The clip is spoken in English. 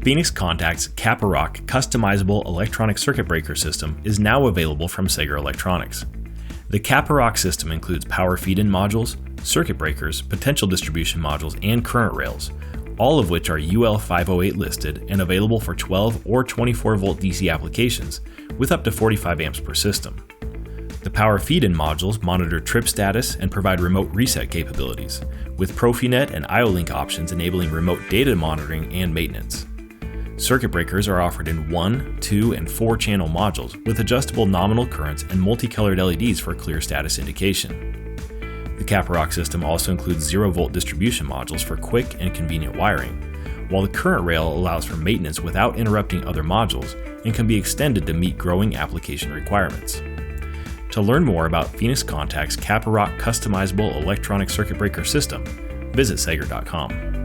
Phoenix Contact's CAPAROC customizable electronic circuit breaker system is now available from Sager Electronics. The CAPAROC system includes power feed-in modules, circuit breakers, potential distribution modules, and current rails, all of which are UL508 listed and available for 12 or 24 volt DC applications with up to 45 amps per system. The power feed-in modules monitor trip status and provide remote reset capabilities, with Profinet and IO-Link options enabling remote data monitoring and maintenance. Circuit breakers are offered in 1, 2, and 4 channel modules with adjustable nominal currents and multicolored LEDs for clear status indication. The CAPAROC system also includes 0-volt distribution modules for quick and convenient wiring, while the current rail allows for maintenance without interrupting other modules and can be extended to meet growing application requirements. To learn more about Phoenix Contact's CAPAROC customizable electronic circuit breaker system, visit Sager.com.